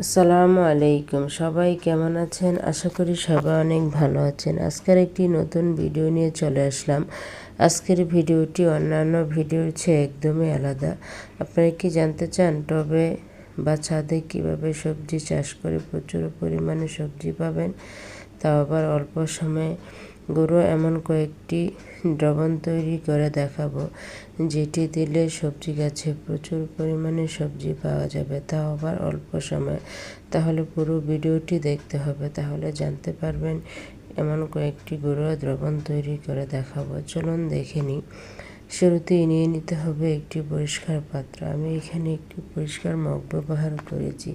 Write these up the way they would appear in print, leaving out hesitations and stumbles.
আসসালামু আলাইকুম। সবাই কেমন আছেন? আশা করি সবাই অনেক ভালো আছেন। আজকের একটি নতুন ভিডিও নিয়ে চলে আসলাম। আজকের ভিডিওটি অন্যান্য ভিডিওর চেয়ে একদমই আলাদা। আপনারা কি জানতে চান টবে বা ছাদে কিভাবে সবজি চাষ করে প্রচুর পরিমাণে সবজি পাবেন, তাও আবার অল্প সময়ে? গরু এমন কয়েকটি দ্রবণ তৈরি করে দেখাবো, যেটি দিলে সবজি গাছে প্রচুর পরিমাণে সবজি পাওয়া যাবে, তাও আবার অল্প সময়ে। তাহলে পুরো ভিডিওটি দেখতে হবে, তাহলে জানতে পারবেন। এমন কয়েকটি ঘরোয়া দ্রবণ তৈরি করে দেখাবো, চলুন দেখে নিই। শুরুতেই নিয়ে নিতে হবে একটি পরিষ্কার পাত্র। আমি এখানে একটি পরিষ্কার মগ ব্যবহার করেছি।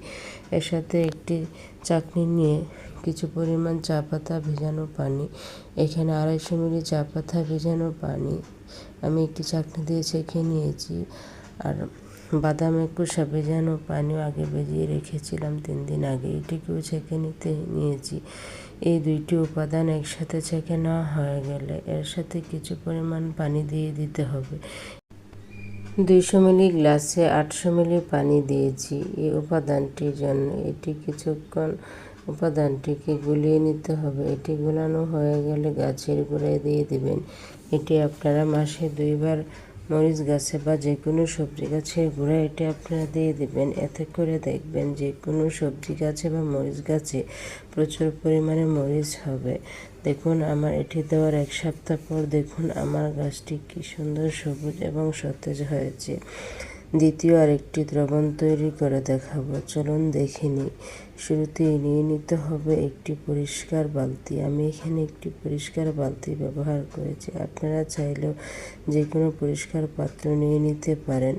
এর সাথে একটি চাকনি নিয়ে কিছু পরিমাণ চা পাতা ভেজানো পানি, এখানে 250 মিলি চা পাতা ভেজানো পানি আমি একটি চাকনি দিয়ে ছেঁকে নিয়েছি। আর বাদামের খোসা ভেজানো পানিও আগে ভিজিয়ে রেখেছিলাম 3 দিন আগে, এটিকেও ছেঁকে নিয়েছি। এই দুইটি উপাদান একসাথে ছেঁকে নেওয়া হয়ে গেলে এর সাথে কিছু পরিমাণ পানি দিয়ে দিতে হবে। 200 মিলি গ্লাসে 800 মিলি পানি দিয়েছি এই উপাদানটির জন্য। এটি কিছুক্ষণ উপাদানটিকে গুলিয়ে নিতে হবে। এটি গুলানো হয়ে গেলে গাছের গোড়ায় দিয়ে দিবেন। এটি আপনারা মাসে 2 বার মরিচ গাছে বা যে কোনো সবজি গাছের গোড়ায় এটি আপনারা দিয়ে দিবেন। এতে করে দেখবেন যে কোনো সবজি গাছে বা মরিচ গাছে প্রচুর পরিমাণে মরিচ হবে। দেখুন, আমার এটি দেওয়ার 1 সপ্তাহ পর দেখুন আমার গাছটি কি সুন্দর সবুজ এবং সতেজ হয়েছে। দ্বিতীয় আরেকটি দ্রবণ তৈরি করে দেখাবো, চলুন দেখে নিই। শুরুতেই নিয়ে নিতে হবে একটি পরিষ্কার বালতি। আমি এখানে একটি পরিষ্কার বালতি ব্যবহার করেছি, আপনারা চাইলেও যে কোনো পরিষ্কার পাত্র নিয়ে নিতে পারেন।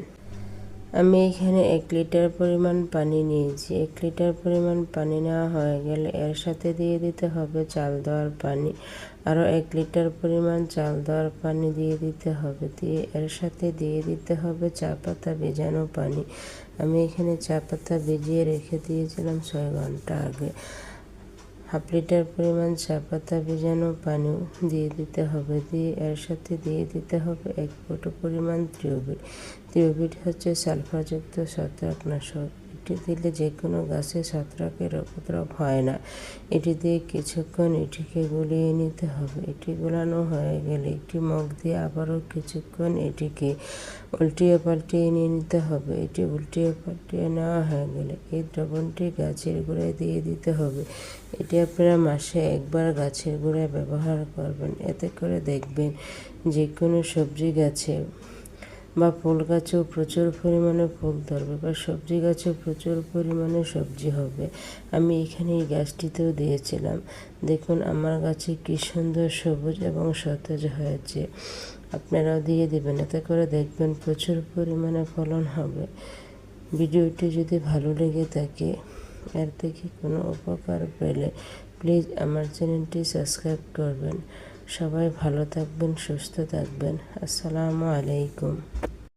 আমি এখানে 1 লিটার পরিমাণ পানি নিয়েছি। 1 লিটার পরিমাণ পানি নেওয়া হয়ে গেলে এর সাথে দিয়ে দিতে হবে চাল দেওয়ার পানি। আরও 1 লিটার পরিমাণ চাল দেওয়ার পানি দিয়ে দিতে হবে। দিয়ে এর সাথে দিয়ে দিতে হবে চা পাতা ভেজানো পানি। আমি এখানে চা পাতা ভিজিয়ে রেখে দিয়েছিলাম 6 ঘন্টা আগে। 1/2 লিটার পরিমাণ চা পাতা ভেজানো পানিও দিয়ে দিতে হবে। দিয়ে এর সাথে দিয়ে দিতে হবে 1 ফুটো পরিমাণ থ্রিওভিট। থ্রিওভিট হচ্ছে সালফারযুক্ত ছত্রাকনাশক। এটি দিলে যে কোনো গাছে ছত্রাকের উপদ্রব হয় না। এটি দিয়ে কিছুক্ষণ এটিকে গুলিয়ে নিতে হবে। এটি গোলানো হয়ে গেলে একটি মগ দিয়ে আবারও কিছুক্ষণ এটিকে উল্টিয়ে পাল্টিয়ে নিয়ে নিতে হবে। এটি উল্টিয়ে পাল্টিয়ে নেওয়া হয়ে গেলে এই দ্রবণটি গাছের গোড়ায় দিয়ে দিতে হবে। এটি আপনারা মাসে 1 বার গাছের গোড়ায় ব্যবহার করবেন। এতে করে দেখবেন যে কোনো সবজি গাছে বা ফুল গাছেও প্রচুর পরিমাণে ফুল ধরবে, বা সবজি গাছেও প্রচুর পরিমাণে সবজি হবে। আমি এখানে এই গাছটিতেও দিয়েছিলাম। দেখুন আমার গাছে কি সুন্দর সবুজ এবং সতেজ হয়েছে। আপনারাও দিয়ে দিবেন, এতে করে দেখবেন প্রচুর পরিমাণে ফলন হবে। ভিডিওটি যদি ভালো লেগে থাকে, এর থেকে কোনো উপকার পেলে প্লিজ আমার চ্যানেলটি সাবস্ক্রাইব করবেন। সবাই ভালো থাকবেন, সুস্থ থাকবেন। আসসালামু আলাইকুম।